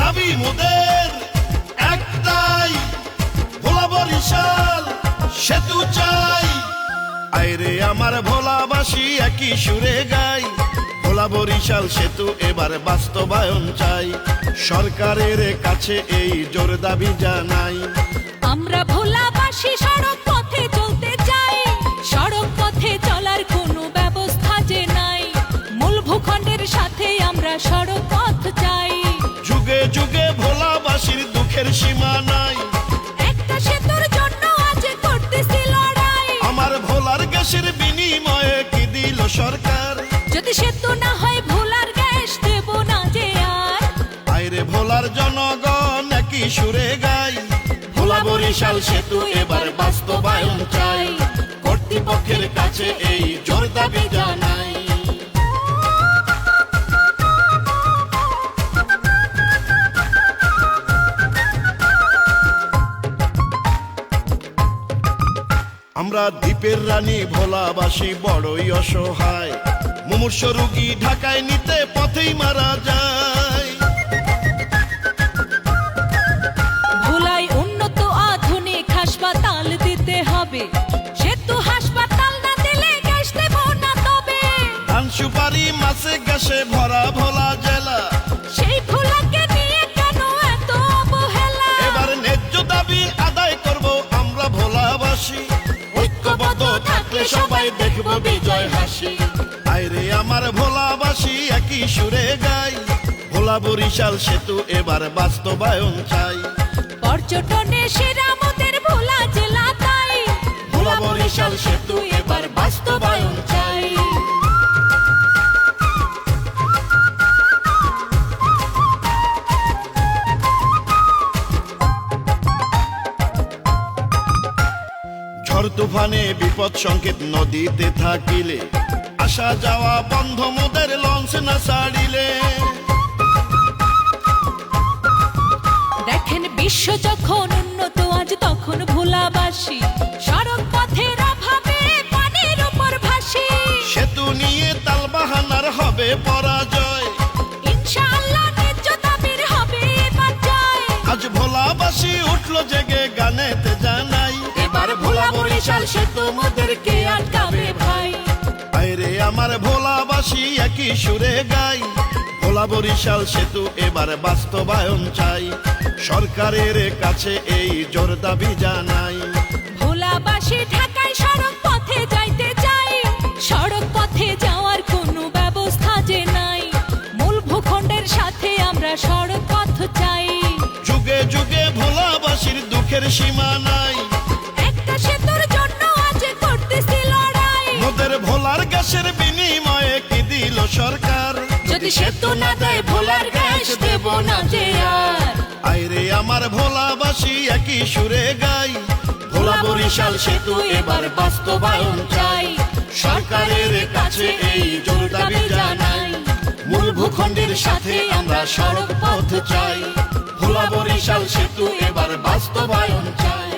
দাবি মোদের একটাই, ভোলা বরিশাল সেতু চাই। আইরে আমার ভোলাবাসী একই সুরে গাই, ভোলা বরিশাল সেতু এবার বাস্তবায়ন চাই। সরকারের কাছে এই জোর দাবি জানাই। আমরা ভোলাবাসী সড়ক পথে চলতে চাই, সড়ক পথে চলার কোনো ব্যবস্থা যে নাই। মূল ভূখণ্ডের সাথে আমরা সড়ক পথ চাই। যুগে যুগে ভোলাবাসীর দুঃখের সীমা নাই, একটা সেতুর জন্য আজ করতেছি লড়াই। আমার ভোলার গ্যাসের বিনিময়ে কি দিল সরকার? যদি সেতু না হয় ভোলার গ্যাস দেব না যে আর। আইরে ভোলার জনগণ একই সুরে গাই, ভোলা বরিশাল সেতু এবার বাস্তবায়ন চাই। কর্তৃপক্ষের কাছে এই জোর দাবি জানাই। আমরা দ্বীপের রানী ভোলাবাসী বড়ই অসহায়, মুমূর্ষ রোগী ঢাকায় নিতে পথেই মারা যায়। ভোলায় উন্নত আধুনিক হাসপাতাল দিতে হবে, সেতু হাসপাতাল না দিলে গ্যাস দেব না তবে। ধান সুপারি মাছে গ্যাসে ভরা ভোলা জেলা, সেই ভোলাকে নিয়ে কেন এত অবহেলা? এবার ন্যায্য দাবি আদায় করব আমরা ভোলাবাসী। ঐক্যবদ্ধ থাকলে সবাই দেখব বিজয় হাসি। আইরে আমার ভোলাবাসী একই সুরে গাই, ভোলা বরিশাল সেতু এবার বাস্তবায়ন চাই। পর্যটনে সেরা আমাদের ভোলা জেলা তাই, ভোলা বরিশাল সেতু এবার বাস্তবায়ন চাই। ঝড় তুফানে বিপদ সংকেত নদীতে থাকিলে, আসা যাওয়া বন্ধ মোদের লঞ্চ না ছাড়িলে। দেখেন বিশ্ব যখন উন্নত আজ তখন ভোলাবাসী সড়ক পথের অভাবে পানির উপর ভাসি। সেতু নিয়ে তালবাহানার হবে পরাজয়, ইনশাআল্লাহ ন্যায্য দাবির হবে এবার জয়। আজ ভোলাবাসী উঠলো জেগে গানেতে জানাই। এবার ভোলা বরিশাল সেতু মোদেরকে আটকাবে ভাই। আইরে আমার ভোলাবাসী একই সুরে গাই, ভোলা বরিশাল সেতু এবার বাস্তবায়ন চাই। সরকারের কাছে এই জোর দাবি জানাই। ভোলাবাসী ঢাকায় সড়ক পথে যাইতে চাই, সড়ক পথে যাওয়ার কোনো ব্যবস্থা যে নাই। মূল ভূখণ্ডের সাথে আমরা সড়ক পথ চাই। যুগে যুগে ভোলাবাসীর দুঃখের সীমা নাই, একটা সেতুর জন্য আজ করতেছি লড়াই। মোদের ভোলার গ্যাসের বিনিময়ে কি দিল সরকার? যদি সেতু না দেয় ভোলার গ্যাস দেব না যে আর। আইরে আমার ভোলাবাসী একই সুরে গাই, ভোলা বরিশাল সেতু এবার বাস্তবায়ন চাই। সরকারের কাছে এই জোর দাবি জানাই। মূল ভূখণ্ডের সাথে আমরা সড়ক পথ চাই, ভোলা বরিশাল সেতু এবার বাস্তবায়ন চাই।